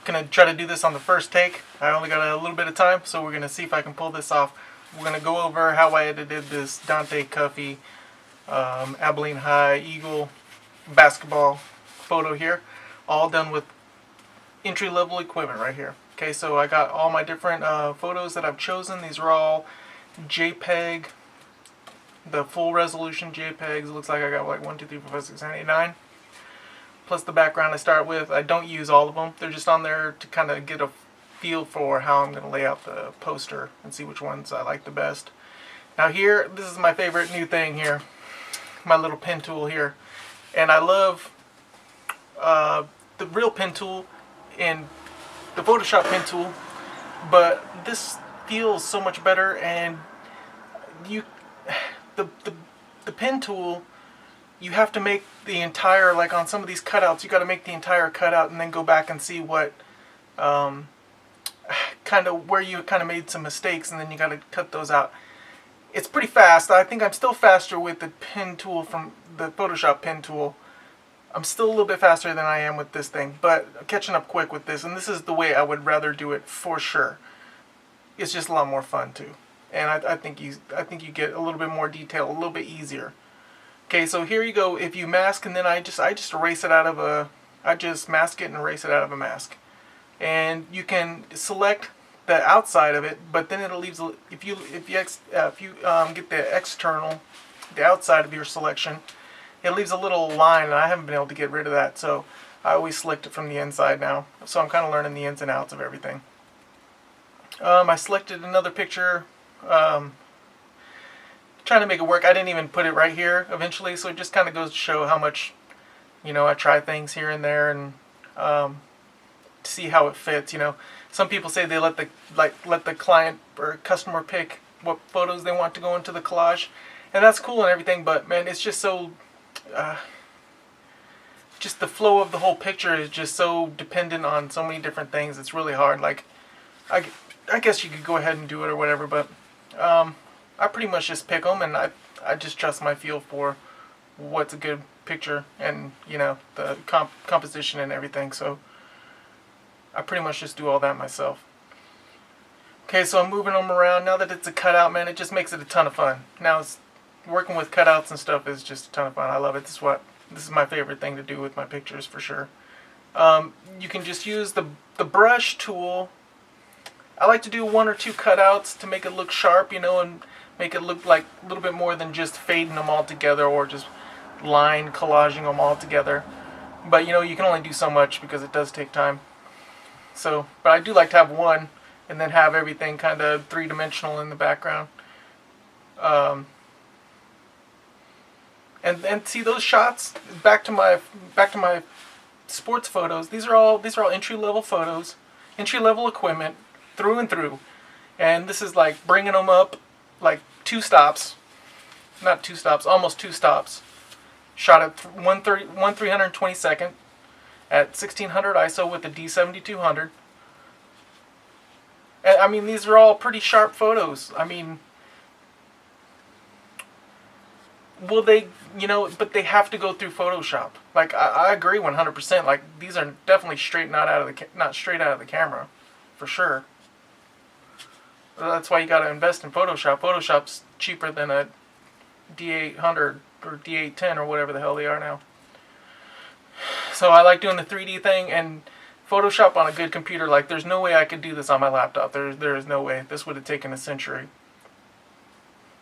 gonna try to do this on the first take. I only got a little bit of time, so we're gonna see if I can pull this off. We're gonna go over how I edited this Dante Cuffey Abilene High Eagle basketball photo here, all done with entry-level equipment right here. Okay, so I got all my different photos that I've chosen. These are all JPEG, the full resolution JPEGs. It looks like I got like 1, 2, 3, 4, 5, 6, 7, 8, 9. Plus the background I start with. I don't use all of them. They're just on there to kind of get a feel for how I'm going to lay out the poster and see which ones I like the best. Now here, this is my favorite new thing here. My little pen tool here. And I love the real pen tool and the Photoshop pen tool, but this feels so much better. And the pen tool, you have to make the entire, like on some of these cutouts, you got to make the entire cutout and then go back and see what kind of where you kind of made some mistakes, and then you got to cut those out. It's pretty fast. I think I'm still faster with the pen tool from the Photoshop pen tool. I'm still a little bit faster than I am with this thing, but I'm catching up quick with this, and this is the way I would rather do it for sure. It's just a lot more fun too, and I think you get a little bit more detail, a little bit easier. Okay, so here you go. If you mask, and then I just erase it out of a, I just mask it and erase it out of a mask, and you can select the outside of it, but then it leaves, if you get the external, the outside of your selection, it leaves a little line, and I haven't been able to get rid of that, so I always select it from the inside now. So I'm kind of learning the ins and outs of everything. I selected another picture, trying to make it work. I didn't even put it right here eventually, so it just kind of goes to show how much, I try things here and there, and see how it fits. Some people say they let the client or customer pick what photos they want to go into the collage, and that's cool and everything, but man, it's just so just the flow of the whole picture is just so dependent on so many different things. It's really hard. Like I guess you could go ahead and do it or whatever, but I pretty much just pick them, and I just trust my feel for what's a good picture, and the composition and everything. So I pretty much just do all that myself. Okay, so I'm moving them around. Now that it's a cutout, man, it just makes it a ton of fun. Now working with cutouts and stuff is just a ton of fun. I love it. This is my favorite thing to do with my pictures for sure. You can just use the brush tool. I like to do 1 or 2 cutouts to make it look sharp, and make it look like a little bit more than just fading them all together or just collaging them all together. But you can only do so much because it does take time. So, but I do like to have one and then have everything kind of 3-dimensional in the background. And see those shots, back to my sports photos. These are all entry-level photos, entry-level equipment through and through. And this is like bringing them up like 2 stops, not 2 stops, almost 2 stops. Shot at 1/322nd at 1600 ISO with the D7200. And I mean, these are all pretty sharp photos. I mean, will they, but they have to go through Photoshop. Like I agree 100%. Like these are definitely not straight out of the camera, for sure. That's why you got to invest in Photoshop. Photoshop's cheaper than a D800 or D810 or whatever the hell they are now. So I like doing the 3D thing, and Photoshop on a good computer, like there's no way I could do this on my laptop. There is no way. This would have taken a century.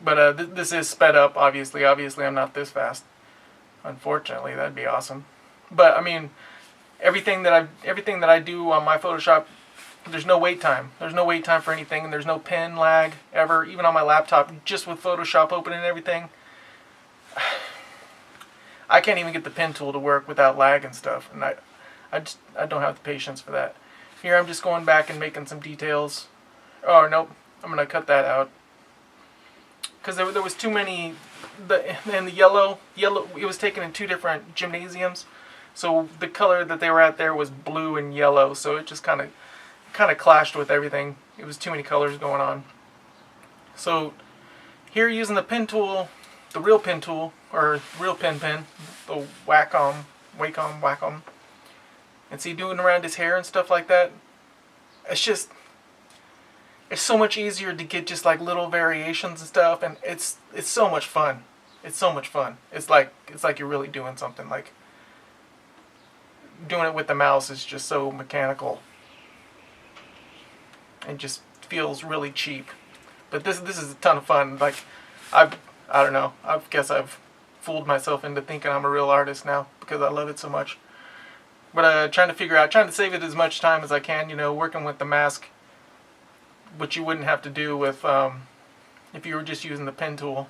But this is sped up, obviously. Obviously, I'm not this fast. Unfortunately, that'd be awesome. But I mean, everything that I do on my Photoshop, there's no wait time. There's no wait time for anything, and there's no pen lag ever, even on my laptop. Just with Photoshop open and everything, I can't even get the pen tool to work without lag and stuff, and I don't have the patience for that. Here I'm just going back and making some details. Oh nope, I'm gonna cut that out because there was too many. And the yellow, it was taken in 2 different gymnasiums, so the color that they were at there was blue and yellow, so it just kind of clashed with everything. It was too many colors going on. So here, using the pen tool, the real pen tool, or real pen, the Wacom, and see, doing around his hair and stuff like that, it's so much easier to get just like little variations and stuff, and it's so much fun. It's so much fun. It's like you're really doing something. Like doing it with the mouse is just so mechanical and just feels really cheap. But this is a ton of fun. Like I don't know. I guess I've fooled myself into thinking I'm a real artist now because I love it so much. But trying to save it as much time as I can. You know, working with the mask, which you wouldn't have to do with if you were just using the pen tool.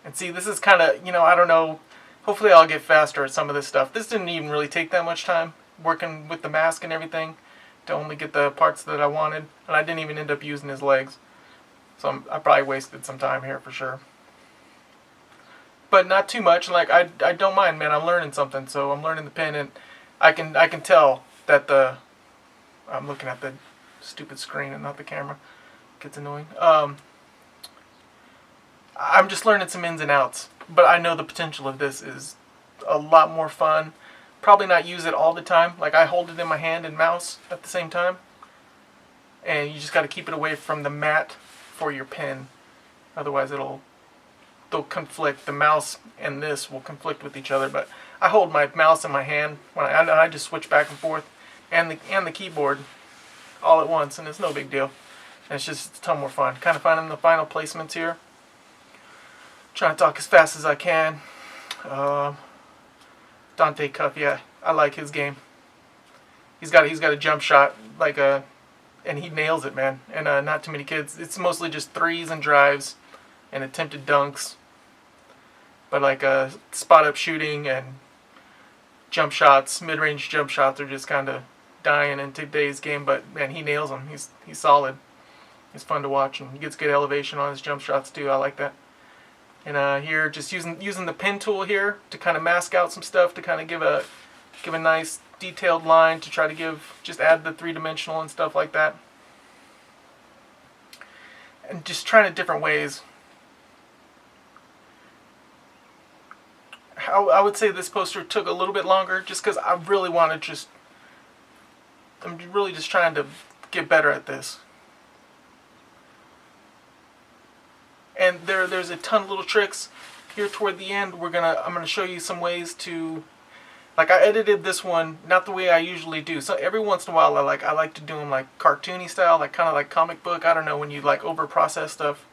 And see, this is kind of, you know, I don't know. Hopefully I'll get faster at some of this stuff. This didn't even really take that much time, working with the mask and everything, to only get the parts that I wanted. And I didn't even end up using his legs. So I probably wasted some time here for sure. But not too much. Like, I don't mind, man. I'm learning something. So I'm learning the pen, and I can tell that I'm looking at the stupid screen and not the camera. It gets annoying. I'm just learning some ins and outs, but I know the potential of this is a lot more fun. Probably not use it all the time. Like, I hold it in my hand and mouse at the same time, and you just got to keep it away from the mat for your pen. Otherwise they'll conflict. The mouse and this will conflict with each other. But I hold my mouse in my hand when I just switch back and forth, and the keyboard all at once, and it's no big deal. And it's just a ton more fun. Kind of finding the final placements here. Trying to talk as fast as I can. Dante Cuff, yeah, I like his game. He's got a jump shot and he nails it, man. And not too many kids. It's mostly just threes and drives and attempted dunks. But like spot up shooting and jump shots, mid-range jump shots are just kind of dying in today's game. But man, he nails them. He's solid. He's fun to watch, and he gets good elevation on his jump shots too. I like that. And here, just using the pen tool here to kind of mask out some stuff, to kind of give a nice detailed line, to try to just add the three-dimensional and stuff like that. And just trying it different ways. I would say this poster took a little bit longer just because I really want to I'm really just trying to get better at this. And there's a ton of little tricks here toward the end. I'm gonna show you some ways to, like, I edited this one not the way I usually do. So every once in a while I like to do them like cartoony style, like kind of like comic book. I don't know, when you like over process stuff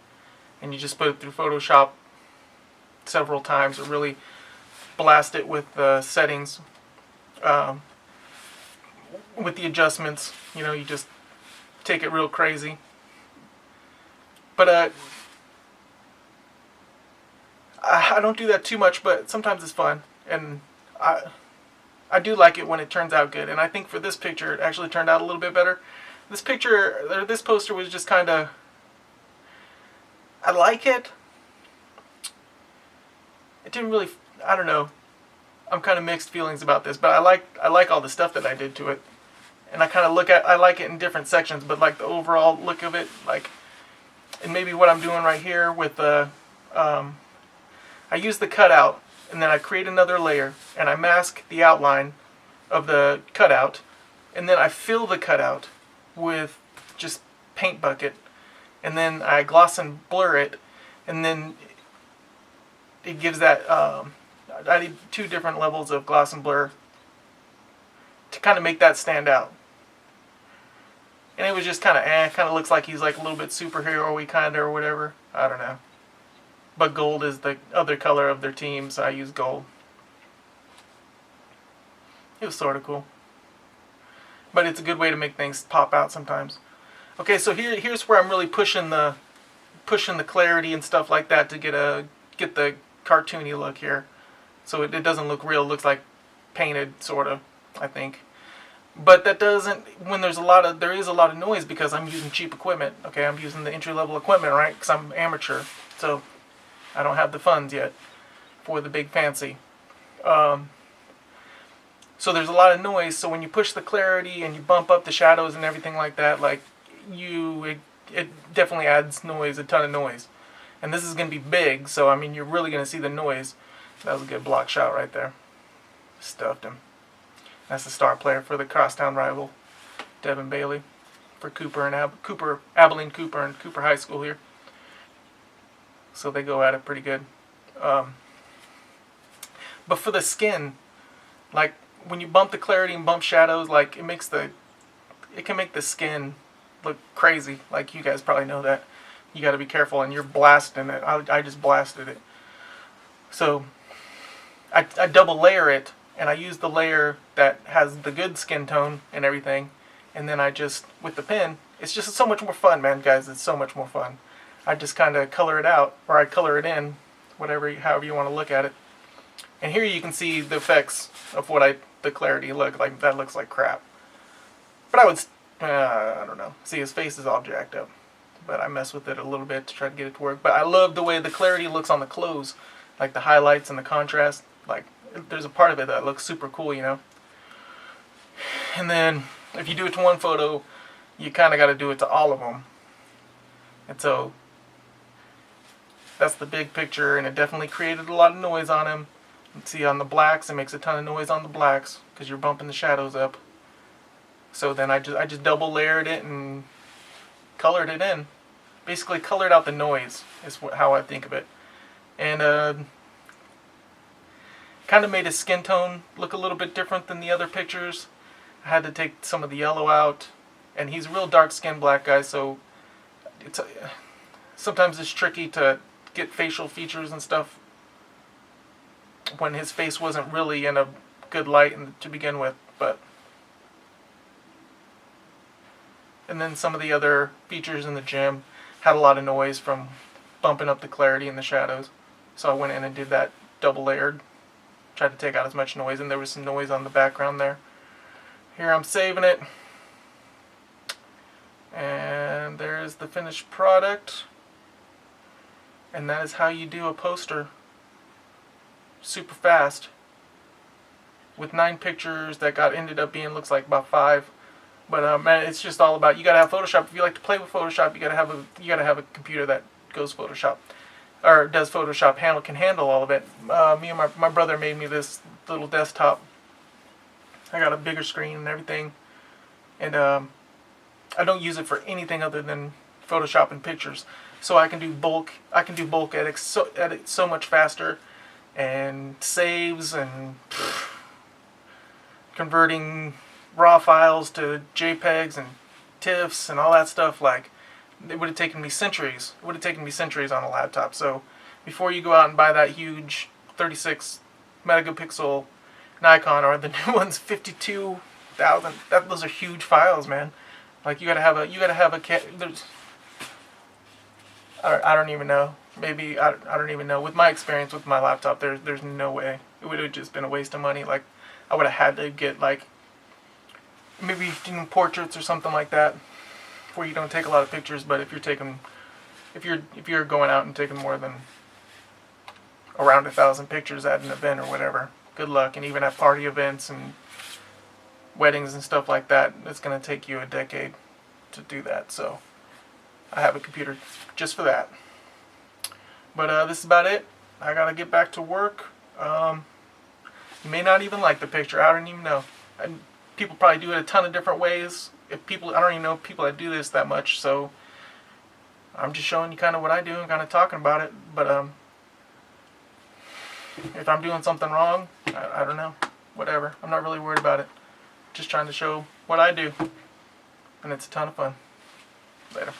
and you just put it through Photoshop several times, or really blast it with the settings, with the adjustments. You know, you just take it real crazy. But I don't do that too much, but sometimes it's fun, and I do like it when it turns out good. And I think for this picture, it actually turned out a little bit better. This poster was just kind of, I like it. It didn't really, I don't know. I'm kind of mixed feelings about this, but I like all the stuff that I did to it, and I like it in different sections, but like the overall look of it, like, and maybe what I'm doing right here with the I use the cutout, and then I create another layer, and I mask the outline of the cutout, and then I fill the cutout with just paint bucket, and then I gloss and blur it, and then it gives that, I did 2 different levels of gloss and blur to kind of make that stand out. And it was just kind of looks like he's like a little bit superhero-y kind of, or whatever. I don't know. But gold is the other color of their team, so I use gold. It was sort of cool. But it's a good way to make things pop out sometimes. Okay, so here's where I'm really pushing the clarity and stuff like that to get the cartoony look here. So it doesn't look real, it looks like painted, sort of, I think. But that doesn't, when there is a lot of noise, because I'm using cheap equipment. Okay, I'm using the entry-level equipment, right? Because I'm amateur, so I don't have the funds yet for the big fancy. So there's a lot of noise, so when you push the clarity and you bump up the shadows and everything like that, like, it definitely adds noise, a ton of noise. And this is going to be big, so I mean, you're really going to see the noise. That was a good block shot right there. Stuffed him. That's the star player for the crosstown rival, Devin Bailey, for Abilene Cooper and Cooper High School here. So they go at it pretty good. But for the skin, like when you bump the clarity and bump shadows, like it can make the skin look crazy. Like you guys probably know that. You got to be careful, and you're blasting it. I just blasted it. So I double layer it, and I use the layer that has the good skin tone and everything, and then I just, with the pen, it's just so much more fun, man, guys. It's so much more fun. I just kind of color it out, or I color it in, however you want to look at it. And here you can see the effects of the clarity look like. That looks like crap. But I don't know. See, his face is all jacked up. But I mess with it a little bit to try to get it to work. But I love the way the clarity looks on the clothes, like the highlights and the contrast. Like, there's a part of it that looks super cool, you know. And then, if you do it to one photo, you kind of got to do it to all of them. And so, that's the big picture, and it definitely created a lot of noise on him. You see on the blacks, it makes a ton of noise on the blacks, because you're bumping the shadows up. So then I just double layered it and colored it in. Basically colored out the noise is how I think of it. And kind of made his skin tone look a little bit different than the other pictures. I had to take some of the yellow out. And he's a real dark skinned black guy, so sometimes it's tricky to get facial features and stuff when his face wasn't really in a good light to begin with. And then some of the other features in the gym had a lot of noise from bumping up the clarity and the shadows. So I went in and did that double layered. Tried to take out as much noise, and there was some noise on the background there. Here I'm saving it. And there's the finished product. And that is how you do a poster. Super fast. With 9 pictures that ended up being, looks like about 5. But man, it's just all about, you gotta have Photoshop. If you like to play with Photoshop, you gotta have a computer that goes Photoshop, or does Photoshop, can handle all of it. Me and my brother made me this little desktop. I got a bigger screen and everything, and I don't use it for anything other than Photoshop and pictures. So I can do bulk edits so much faster, and saves and converting raw files to JPEGs and TIFFs and all that stuff. Like, it would have taken me centuries. It would have taken me centuries on a laptop. So before you go out and buy that huge 36 megapixel Nikon, or the new one's 52,000, those are huge files, man. Like, you gotta have a there's, I don't even know. Maybe I don't even know. With my experience with my laptop, there's no way. It would have just been a waste of money. Like, I would have had to get, like, maybe doing portraits or something like that, where you don't take a lot of pictures. But if you're going out and taking more than around 1,000 pictures at an event or whatever, good luck. And even at party events and weddings and stuff like that, it's going to take you a decade to do that. So I have a computer just for that. But this is about it. I gotta get back to work. You may not even like the picture. I don't even know. People probably do it a ton of different ways. I don't even know people that do this that much. So I'm just showing you kind of what I do and kind of talking about it. But if I'm doing something wrong, I don't know. Whatever. I'm not really worried about it. Just trying to show what I do, and it's a ton of fun. Later.